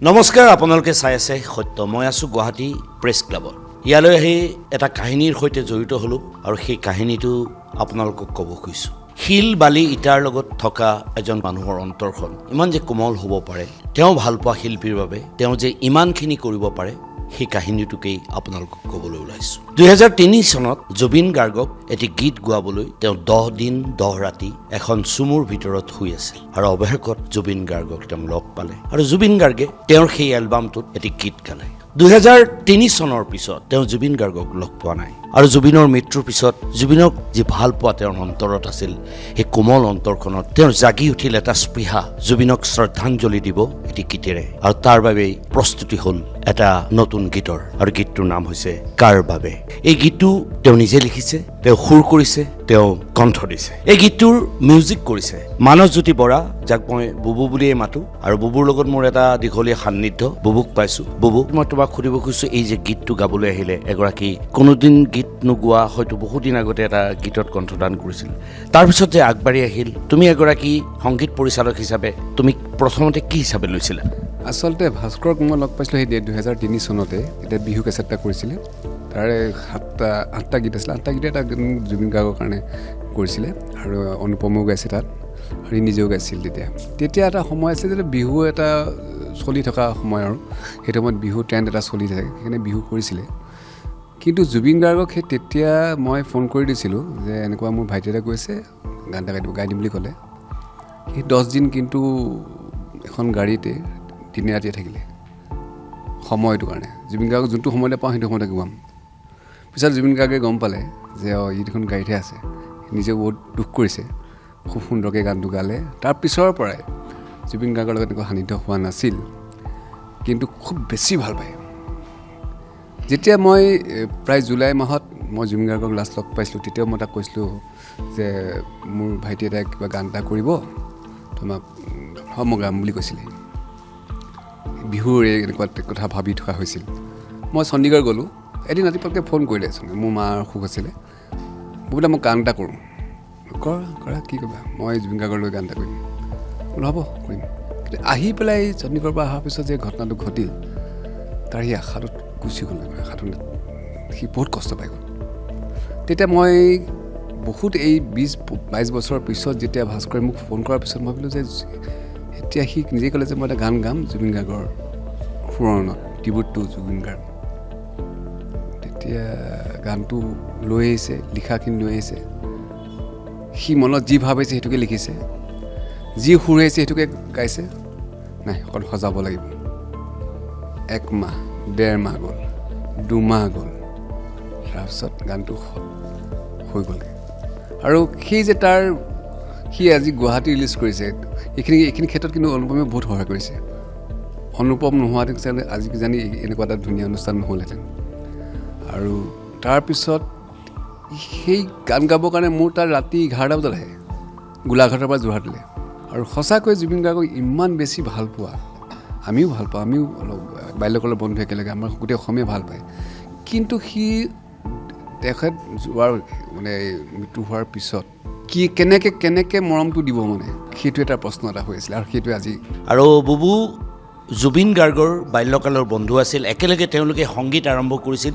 নমস্কাৰ, আপোনালোকে চাই আছে সত্য। মই আছোঁ গুৱাহাটী প্ৰেছ ক্লাবত। ইয়ালৈ আহি এটা কাহিনীৰ সৈতে জড়িত হ'লোঁ আৰু সেই কাহিনীটো আপোনালোকক ক'ব খুজিছোঁ। শিল বালি ইটাৰ লগত থকা এজন মানুহৰ অন্তৰখন ইমান যে কোমল হ'ব পাৰে, তেওঁ ভালপোৱা শিল্পীৰ বাবে তেওঁ যে ইমানখিনি কৰিব পাৰে, সেই কাহিনীটোকেই আপোনালোকক ক'বলৈ ওলাইছোঁ। 2003 চনত জুবিন গাৰ্গক এটি গীত গোৱাবলৈ তেওঁ 10 দিন 10 ৰাতি এখন চুমুৰ ভিতৰত শুই আছিল আৰু অৱশেষত জুবিন গাৰ্গক তেওঁ লগ পালে আৰু জুবিন গাৰ্গে তেওঁৰ সেই এলবামটোত এটি গীত গালে। 2003 চনৰ পিছত তেওঁ জুবিন গাৰ্গক লগ পোৱা নাই আৰু জুবিনৰ মৃত্যুৰ পিছত জুবিনক যি ভাল পোৱা তেওঁৰ অন্তৰত আছিল, সেই কোমল অন্তৰখনত তেওঁৰ জাগি উঠিল এটা স্পৃহা জুবিনক শ্ৰদ্ধাঞ্জলি দিব এটি গীতেৰে, আৰু তাৰ বাবেই প্ৰস্তুতি হ'ল এটা নতুন গীতৰ, আৰু গীতটোৰ নাম হৈছে কাৰ বাবে। এই গীতটো তেওঁ নিজে লিখিছে, তেওঁ সুৰ কৰিছে, তেওঁ কণ্ঠ দিছে। এই গীতটোৰ মিউজিক কৰিছে মানসজ্যোতি বৰা, যাক মই বুবু বুলিয়ে মাতোঁ, আৰু বুবুৰ লগত মোৰ এটা দীঘলীয়া সান্নিধ্য। বুবুক পাইছোঁ। বুবু, মই তোমাক সুধিব খুজিছোঁ, এই যে গীতটো গাবলৈ আহিলে এগৰাকী কোনোদিন গীত নোগোৱা, হয়তো বহুদিন আগতে এটা গীতত কণ্ঠদান কৰিছিল, তাৰপিছত যে আগবাঢ়ি আহিল, তুমি এগৰাকী সংগীত পৰিচালক হিচাপে তুমি প্ৰথমতে কি হিচাপে লৈছিলা? আচলতে ভাস্কৰক মই লগ পাইছিলোঁ সেই 2003 চনতে, এতিয়া বিহু কেছেট এটা কৰিছিলে। তাৰে 8টা গীত আছিলে, 8টা গীতে এটা জুবিন গাৰ্গৰ কাৰণে কৰিছিলে, আৰু অনুপমেও গাইছে তাত, আৰু নিজেও গাইছিল। তেতিয়া এটা সময় আছিল যে বিহু এটা চলি থকা সময়, আৰু সেইটো সময়ত বিহু ট্ৰেণ্ড এটা চলি থাকে, সেইকাৰণে বিহু কৰিছিলে। কিন্তু জুবিন গাৰ্গক সেই তেতিয়া মই ফোন কৰি দিছিলোঁ যে এনেকুৱা মোৰ ভাইটি এটা গৈছে, গান এটা গাই দিম বুলি ক'লে। সেই 10 দিন কিন্তু এখন গাড়ীতে দিনে ৰাতিয়ে থাকিলে সময়টোৰ কাৰণে। জুবিন গাৰ্গক যোনটো সময়তে পাওঁ সেইটো সময়তে গোৱাম। পিছত জুবিন গাৰ্গে গম পালে যে ই দেখোন গাড়ীতে আছে, নিজেও বহুত দুখ কৰিছে, খুব সুন্দৰকৈ গানটো গালে। তাৰ পিছৰ পৰাই জুবিন গাৰ্গৰ লগত এনেকুৱা সান্নিধ্য হোৱা নাছিল, কিন্তু খুব বেছি ভাল পায়। যেতিয়া মই প্ৰায় জুলাই মাহত মই জুবিন গাৰ্গক লাষ্ট লগ পাইছিলোঁ, তেতিয়াও মই তাক কৈছিলোঁ যে মোৰ ভাইটি এটাই কিবা গান এটা কৰিব, তোমাক মই গাম বুলি কৈছিলে। বিহুৰ এনেকুৱা কথা ভাবি থকা হৈছিল। মই চণ্ডীগড় গ'লোঁ, এদিন ৰাতিপুৱাকৈ ফোন কৰিলে, মোৰ মাৰ অসুখ আছিলে, বোলে মই গান এটা কৰোঁ। কৰা কি কৰিবা, মই জুবিন গাৰ্গৰ লৈ গান এটা কৰিম। বোলো হ'ব, কৰিম। কিন্তু আহি পেলাই চণ্ডীগড়ৰ পৰা অহাৰ পিছত যে ঘটনাটো ঘটিল, তাৰ সেই আশাটোত গুচি গ'ল। আশাটো সি বহুত কষ্ট পাই গ'ল। তেতিয়া মই বহুত এই 20-22 বছৰৰ পিছত যেতিয়া ভাস্কৰে মোক ফোন কৰাৰ পিছত মই ভাবিলোঁ যে এতিয়া সি নিজে ক'লে যে মই এটা গান গাম জুবিন গাৰ্গৰ সোঁৱৰণত, ট্ৰিবিউট টু জুবিন গাৰ্গ। তেতিয়া গানটো লৈ আহিছে, লিখাখিনি লৈ আহিছে। সি মনত যি ভাবিছে সেইটোকে লিখিছে, যি সুৰ আহিছে সেইটোকে গাইছে। নাই, অকণ সজাব লাগিব। 1 মাহ 1.5 মাহ গ'ল, 2 মাহ গ'ল, তাৰপিছত গানটো হৈ গ'লগৈ। আৰু সেই যে সি আজি গুৱাহাটী ৰিলিজ কৰিছে, এইখিনি ক্ষেত্ৰত কিন্তু অনুপমে বহুত সহায় কৰিছে। অনুপম নোহোৱাহেঁতেন আজি কিজানি এনেকুৱা এটা ধুনীয়া অনুষ্ঠান নহ'লহেঁতেন। আৰু তাৰপিছত সেই গান গাবৰ কাৰণে মোৰ তাৰ ৰাতি 11টা বজাত আহে, গোলাঘাটৰ পৰা যোৰহাটলৈ। আৰু সঁচাকৈ জুবিন গাৰ্গক ইমান বেছি ভাল পোৱা, আমিও ভাল পাওঁ, আমিও অলপ বাল্যকালৰ বন্ধু একেলগে, আমাৰ গোটেই অসমীয়া ভাল পায়। কিন্তু সি তেখেত যোৱাৰ মৃত্যু হোৱাৰ পিছত কি কেনেকৈ মৰমটো দিব, সেইটো এটা প্ৰশ্ন এটা হৈ আছিল, আৰু সেইটোৱে আজি। আৰু বুবু জুবিন গাৰ্গৰ বাল্যকালৰ বন্ধু আছিল, একেলগে তেওঁলোকে সংগীত আৰম্ভ কৰিছিল,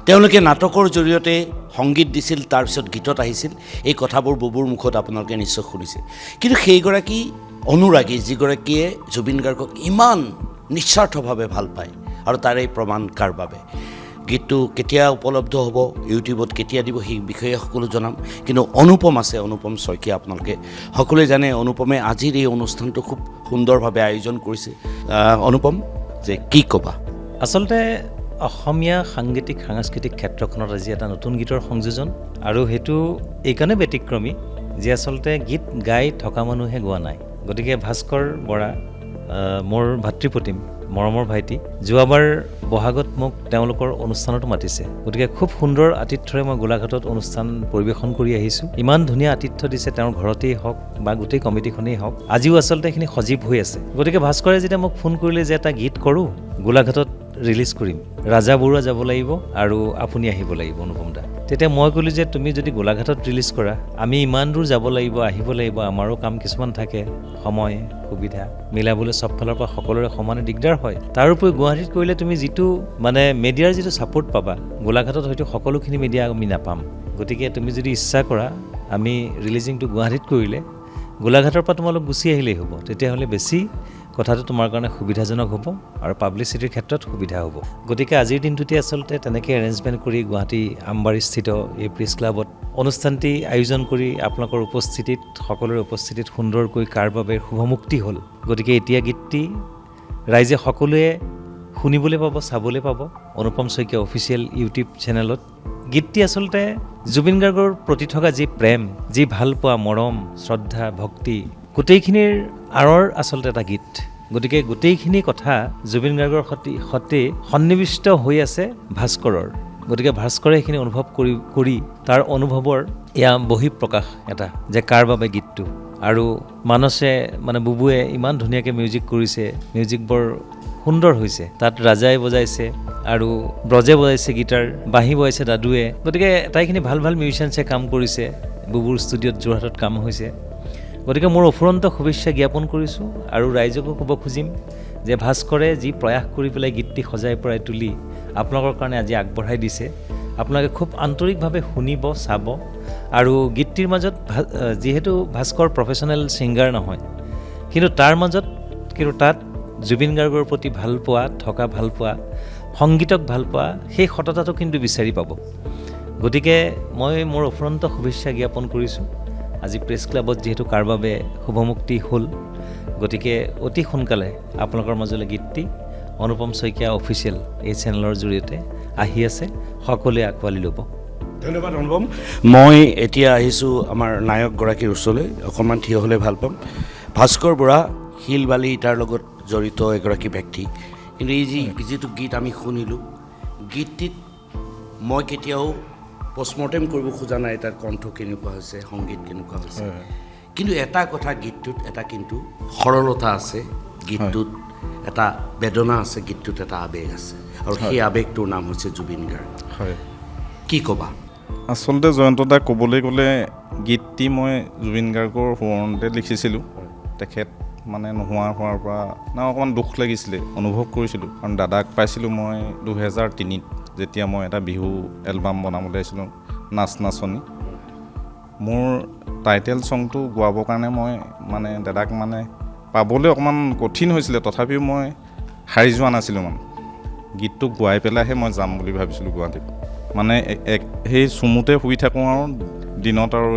তেওঁলোকে নাটকৰ জৰিয়তে সংগীত দিছিল, তাৰপিছত গীতত আহিছিল। এই কথাবোৰ বুবুৰ মুখত আপোনালোকে নিশ্চয় শুনিছে। কিন্তু সেইগৰাকী অনুৰাগী যিগৰাকীয়ে জুবিন গাৰ্গক ইমান নিস্বাৰ্থভাৱে ভাল পায়, আৰু তাৰে প্ৰমাণ কাৰ বাবে। গীতটো কেতিয়া উপলব্ধ হ'ব, ইউটিউবত কেতিয়া দিব, সেই বিষয়ে সকলো জনাম। কিন্তু অনুপম আছে, অনুপম শইকীয়া, আপোনালোকে সকলোৱে জানে। অনুপমে আজিৰ এই অনুষ্ঠানটো খুব সুন্দৰভাৱে আয়োজন কৰিছে। অনুপম, যে কি ক'বা? আচলতে অসমীয়া সাংস্কৃতিক ক্ষেত্ৰখনত আজি এটা নতুন গীতৰ সংযোজন, আৰু সেইটো এইকাৰণে ব্যতিক্ৰমী যে আচলতে গীত গাই থকা মানুহে গোৱা নাই। গতিকে ভাস্কৰ বৰা মোৰ ভাতৃপ্ৰতিম, মৰমৰ ভাইটি, যোৱাবাৰ বহাগত মোক তেওঁলোকৰ অনুষ্ঠানতো মাতিছে। গতিকে খুব সুন্দৰ আতিথ্যৰে মই গোলাঘাটত অনুষ্ঠান পৰিৱেশন কৰি আহিছোঁ। ইমান ধুনীয়া আতিথ্য দিছে, তেওঁৰ ঘৰতেই হওক বা গোটেই কমিটিখনেই হওক, আজিও আচলতে এইখিনি সজীৱ হৈ আছে। গতিকে ভাস্কৰে যেতিয়া মোক ফোন কৰিলে যে এটা গীত কৰোঁ, গোলাঘাটত ৰিলিজ কৰিম ৰাজা বৰুৱা যাব লাগিব আৰু আপুনি আহিব লাগিব অনুপম দা তেতিয়া মই ক'লোঁ যে তুমি যদি গোলাঘাটত ৰিলিজ কৰা আমি ইমান দূৰ যাব লাগিব আহিব লাগিব আমাৰো কাম কিছুমান থাকে সময় সুবিধা মিলাবলৈ চব ফালৰ পৰা সকলোৰে সমানে দিগদাৰ হয় তাৰ উপৰি গুৱাহাটীত কৰিলে তুমি যিটো মানে মিডিয়াৰ যিটো ছাপোৰ্ট পাবা গোলাঘাটত হয়তো সকলোখিনি মিডিয়া আমি নাপাম গতিকে তুমি যদি ইচ্ছা কৰা আমি ৰিলিজিংটো গুৱাহাটীত কৰিলে গোলাঘাটৰ পৰা তোমালোক গুচি আহিলেই হ'ব তেতিয়াহ'লে বেছি কথাটো তোমাৰ কাৰণে সুবিধাজনক হ'ব আৰু পাব্লিচিটিৰ ক্ষেত্ৰত সুবিধা হ'ব গতিকে আজিৰ দিনটোতে আচলতে তেনেকৈ এৰেঞ্জমেণ্ট কৰি গুৱাহাটী আমবাৰীস্থিত এই প্ৰেছ ক্লাবত অনুষ্ঠানটি আয়োজন কৰি আপোনালোকৰ উপস্থিতিত সকলোৰে উপস্থিতিত সুন্দৰকৈ কাৰ বাবে শুভমুক্তি হ'ল গতিকে এতিয়া গীতটি ৰাইজে সকলোৱে শুনিবলৈ পাব চাবলৈ পাব অনুপম শইকীয়া অফিচিয়েল ইউটিউব চেনেলত গীতটি আচলতে জুবিন গাৰ্গৰ প্ৰতি থকা যি প্ৰেম যি ভাল পোৱা মৰম শ্ৰদ্ধা ভক্তি গোটেইখিনিৰ আঁৰৰ আচলতে এটা গীত গতিকে গোটেইখিনি কথা জুবিন গাৰ্গৰ সৈতে সন্নিৱিষ্ট হৈ আছে ভাস্কৰৰ গতিকে ভাস্কৰে এইখিনি অনুভৱ কৰি তাৰ অনুভৱৰ এয়া বহিঃপ্ৰকাশ এটা যে কাৰ বাবে গীতটো আৰু মানসে মানে বুবুৱে ইমান ধুনীয়াকৈ মিউজিক কৰিছে মিউজিক বৰ সুন্দৰ হৈছে তাত ৰাজাই বজাইছে আৰু ব্ৰজে বজাইছে গীটাৰ বাঁহী বজাইছে দাদুৱে গতিকে আটাইখিনি ভাল ভাল মিউজিচিয়ানছে কাম কৰিছে বুবুৰ ষ্টুডিঅ'ত যোৰহাটত কাম হৈছে গতিকে মোৰ অফুৰন্ত শুভেচ্ছা জ্ঞাপন কৰিছোঁ আৰু ৰাইজকো ক'ব খুজিম যে ভাস্কৰে যি প্ৰয়াস কৰি পেলাই গীতটি সজাই পৰাই তুলি আপোনালোকৰ কাৰণে আজি আগবঢ়াই দিছে আপোনালোকে খুব আন্তৰিকভাৱে শুনিব চাব আৰু গীতটিৰ মাজত যিহেতু ভাস্কৰ প্ৰফেশ্যনেল ছিংগাৰ নহয় কিন্তু তাত জুবিন গাৰ্গৰ প্ৰতি ভাল পোৱা থকা ভাল পোৱা সংগীতক ভাল পোৱা সেই সততাটো কিন্তু বিচাৰি পাব গতিকে মই মোৰ অফুৰন্ত শুভেচ্ছা জ্ঞাপন কৰিছোঁ আজি প্ৰেছ ক্লাবত যিহেতু কাৰ বাবে শুভমুক্তি হ'ল গতিকে অতি সোনকালে আপোনালোকৰ মাজলৈ গীতটি অনুপম শইকীয়া অফিচিয়েল এই চেনেলৰ জৰিয়তে আহি আছে সকলোৱে আঁকোৱালি ল'ব ধন্যবাদ অনুপম মই এতিয়া আহিছোঁ আমাৰ নায়কগৰাকীৰ ওচৰলৈ অকণমান থিয় হ'লে ভাল পাম ভাস্কৰ বৰা শিল বালি তাৰ লগত জড়িত এগৰাকী ব্যক্তি কিন্তু এই যিটো গীত আমি শুনিলোঁ গীতটিত মই কেতিয়াও পষ্টমৰ্টেম কৰিব খোজা নাই তাৰ কণ্ঠ কেনেকুৱা হৈছে সংগীত কেনেকুৱা হৈছে কিন্তু এটা কথা গীতটোত এটা কিন্তু সৰলতা আছে গীতটোত এটা বেদনা আছে গীতটোত এটা আৱেগ আছে আৰু সেই আৱেগটোৰ নাম হৈছে জুবিন গাৰ্গ হয় কি ক'বা আচলতে জয়ন্ত দা ক'বলৈ গ'লে গীতটি মই জুবিন গাৰ্গৰ সোঁৱৰণতে লিখিছিলোঁ তেখেত মানে নোহোৱা হোৱাৰ পৰা অকণমান দুখ লাগিছিলে অনুভৱ কৰিছিলোঁ কাৰণ দাদাক পাইছিলোঁ মই 2003ত যেতিয়া মই এটা বিহু এলবাম বনাবলৈ আহিছিলোঁ নাচ নাচনি মোৰ টাইটেল ছংটো গোৱাবৰ কাৰণে মই মানে দাদাক মানে পাবলৈ অকণমান কঠিন হৈছিলে তথাপিও মই হাৰি যোৱা নাছিলোঁ মানে গীতটো গোৱাই পেলাইহে মই যাম বুলি ভাবিছিলোঁ গুৱাহাটীত মানে সেই চুমুতে শুই থাকোঁ আৰু দিনত আৰু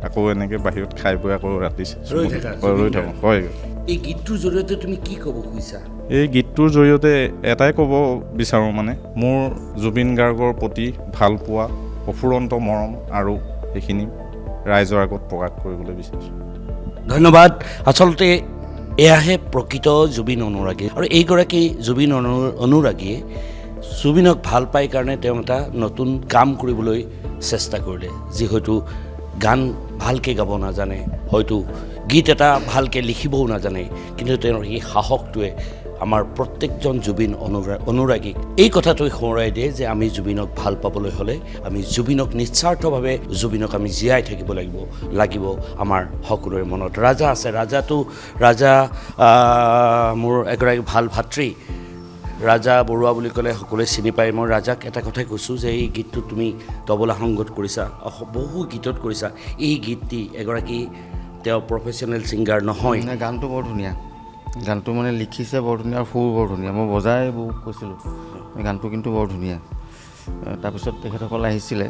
আকৌ এনেকৈ বাহিৰত খাই বৈ আকৌ ৰাতি ৰৈ থাকোঁ হয় এই গীতটোৰ জৰিয়তে তুমি কি ক'ব খুজিছা এই গীতটোৰ জৰিয়তে এটাই ক'ব বিচাৰোঁ মানে মোৰ জুবিন গাৰ্গৰ প্ৰতি ভাল পোৱা অফুৰন্ত মৰম আৰু সেইখিনি ৰাইজৰ আগত প্ৰকাশ কৰিবলৈ বিচাৰিছোঁ ধন্যবাদ আচলতে এয়াহে প্ৰকৃত জুবিন অনুৰাগী আৰু এইগৰাকী জুবিন অনুৰাগীয়ে জুবিনক ভাল পাই কাৰণে তেওঁ এটা নতুন কাম কৰিবলৈ চেষ্টা কৰিলে যি হয়তো গান ভালকৈ গাব নাজানে হয়তো গীত এটা ভালকৈ লিখিবও নাজানে কিন্তু তেওঁৰ এই সাহসটোৱে আমাৰ প্ৰত্যেকজন জুবিন অনুৰাগীক এই কথাটোৱে সোঁৱৰাই দিয়ে যে আমি জুবিনক ভাল পাবলৈ হ'লে আমি জুবিনক নিস্বাৰ্থভাৱে জুবিনক আমি জীয়াই থাকিব লাগিব আমাৰ সকলোৰে মনত ৰাজা আছে ৰাজা মোৰ এগৰাকী ভাল ভাতৃ ৰাজা বৰুৱা বুলি ক'লে সকলোৱে চিনি পায় মই ৰাজাক এটা কথাই কৈছোঁ যে এই গীতটো তুমি তবলা সংগত কৰিছা বহু গীতত কৰিছা এই গীতটি এগৰাকী তেওঁ প্ৰফেশ্যনেল ছিংগাৰ নহয় গানটো বৰ ধুনীয়া গানটো মানে লিখিছে বৰ ধুনীয়া আৰু সুৰ বৰ ধুনীয়া মই বজাই বহু কৈছিলোঁ গানটো কিন্তু বৰ ধুনীয়া তাৰপিছত তেখেতসকল আহিছিলে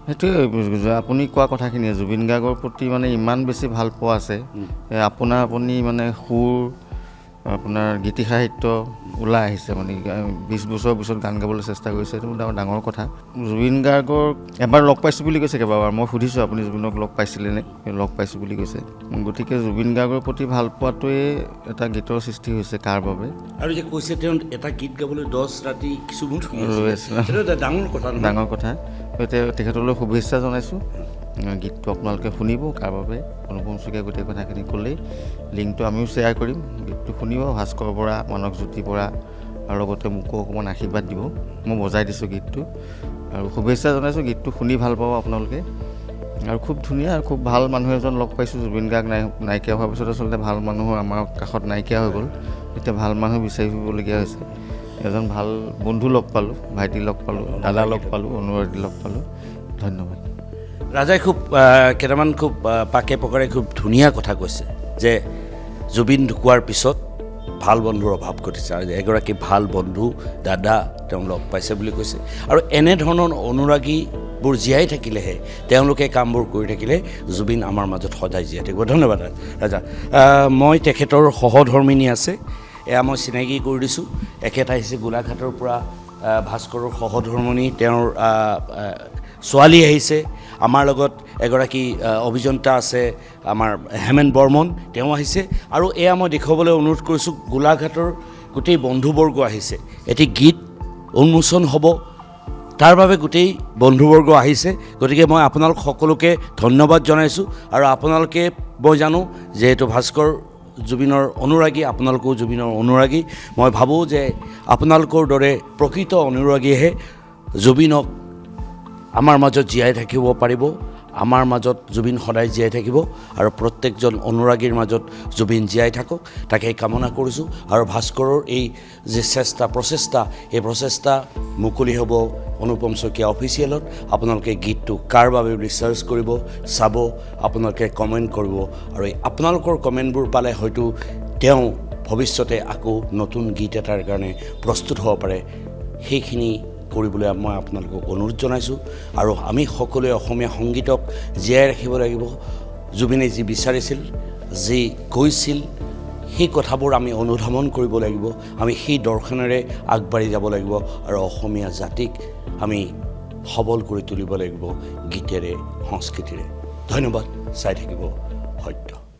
সেইটোৱে আপুনি কোৱা কথাখিনিয়ে জুবিন গাৰ্গৰ প্ৰতি মানে ইমান বেছি ভাল পোৱা আছে আপুনি মানে সুৰ আপোনাৰ গীতি সাহিত্য ওলাই আহিছে মানে 20 বছৰৰ পিছত গান গাবলৈ চেষ্টা কৰিছে এইটো ডাঙৰ কথা জুবিন গাৰ্গৰ এবাৰ লগ পাইছোঁ বুলি কৈছে কেইবাবাৰ মই সুধিছোঁ আপুনি জুবিনক লগ পাইছিলেনে লগ পাইছোঁ বুলি কৈছে গতিকে জুবিন গাৰ্গৰ প্ৰতি ভাল পোৱাটোৱে এটা গীতৰ সৃষ্টি হৈছে কাৰ বাবে আৰু যে কৈছে তেওঁ এটা গীত গাবলৈ 10 ৰাতি কিছুমান ডাঙৰ কথা তেখেতলৈ শুভেচ্ছা জনাইছোঁ গীতটো আপোনালোকে শুনিব। কাৰ বাবে অনুপম শইকীয়াই গোটেই কথাখিনি ক'লেই, লিংকটো আমিও শ্বেয়াৰ কৰিম। গীতটো শুনিব, ভাস্কৰ বৰা, মানস জ্যোতি বৰা, আৰু লগতে মোকো অকণমান আশীৰ্বাদ দিব। মই বজাই দিছোঁ গীতটো, আৰু শুভেচ্ছা জনাইছোঁ। গীতটো শুনি ভাল পাব আপোনালোকে। আৰু খুব ধুনীয়া আৰু খুব ভাল মানুহ এজন লগ পাইছোঁ। জুবিন গাৰ্গ নাইকিয়া হোৱাৰ পিছত আচলতে ভাল মানুহৰ আমাৰ কাষত নাইকিয়া হৈ গ'ল। এতিয়া ভাল মানুহ বিচাৰি ফুৰিবলগীয়া হৈছে। এজন ভাল বন্ধু লগ পালোঁ, ভাইটি লগ পালোঁ, দাদা লগ পালোঁ, অনুৰাগী লগ পালোঁ। ধন্যবাদ। ৰাজাই খুব কেইটামান খুব পাকে পকাৰে খুব ধুনীয়া কথা কৈছে যে জুবিন ঢুকোৱাৰ পিছত ভাল বন্ধুৰ অভাৱ ঘটিছে, আৰু এগৰাকী ভাল বন্ধু দাদা তেওঁ লগ পাইছে বুলি কৈছে। আৰু এনেধৰণৰ অনুৰাগীবোৰ জীয়াই থাকিলেহে, তেওঁলোকে কামবোৰ কৰি থাকিলে জুবিন আমাৰ মাজত সদায় জীয়াই থাকিব। ধন্যবাদ ৰাজা। মই তেখেতৰ সহধৰ্মিনী আছে, এয়া মই চিনাকি কৰি দিছোঁ। এখেত আহিছে গোলাঘাটৰ পৰা, ভাস্কৰৰ সহধৰ্মিনী, তেওঁৰ ছোৱালী আহিছে। আমাৰ লগত এগৰাকী অভিযন্তা আছে, আমাৰ হেমেন বৰ্মন, তেওঁ আহিছে। আৰু এয়া মই দেখুৱাবলৈ অনুৰোধ কৰিছোঁ, গোলাঘাটৰ গোটেই বন্ধুবৰ্গ আহিছে। এটি গীত উন্মোচন হ'ব, তাৰ বাবে গোটেই বন্ধুবৰ্গ আহিছে। গতিকে মই আপোনালোক সকলোকে ধন্যবাদ জনাইছোঁ। আৰু আপোনালোকে, মই জানো যিহেতু ভাস্কৰ জুবিনৰ অনুৰাগী, আপোনালোকেও জুবিনৰ অনুৰাগী। মই ভাবোঁ যে আপোনালোকৰ দৰে প্ৰকৃত অনুৰাগীয়েহে জুবিনক আমাৰ মাজত জীয়াই থাকিব পাৰিব। আমাৰ মাজত জুবিন সদায় জীয়াই থাকিব, আৰু প্ৰত্যেকজন অনুৰাগীৰ মাজত জুবিন জীয়াই থাকক, তাকেই কামনা কৰিছোঁ। আৰু ভাস্কৰৰ এই যে প্ৰচেষ্টা, এই প্ৰচেষ্টা মুকলি হ'ব অনুপম শইকীয়া অফিচিয়েলত। আপোনালোকে গীতটো কাৰ বাবে বুলি চাৰ্চ কৰিব, চাব, আপোনালোকে কমেণ্ট কৰিব। আৰু এই আপোনালোকৰ কমেণ্টবোৰ পালে হয়তো তেওঁ ভৱিষ্যতে আকৌ নতুন গীত এটাৰ কাৰণে প্ৰস্তুত হ'ব পাৰে। সেইখিনি কৰিবলৈ মই আপোনালোকক অনুৰোধ জনাইছোঁ। আৰু আমি সকলোৱে অসমীয়া সংগীতক জীয়াই ৰাখিব লাগিব। জুবিনে যি বিচাৰিছিল, যি কৈছিল, সেই কথাবোৰ আমি অনুধাৱন কৰিব লাগিব। আমি সেই দৰ্শনেৰে আগবাঢ়ি যাব লাগিব, আৰু অসমীয়া জাতিক আমি সবল কৰি তুলিব লাগিব গীতেৰে, সংস্কৃতিৰে। ধন্যবাদ। চাই থাকিব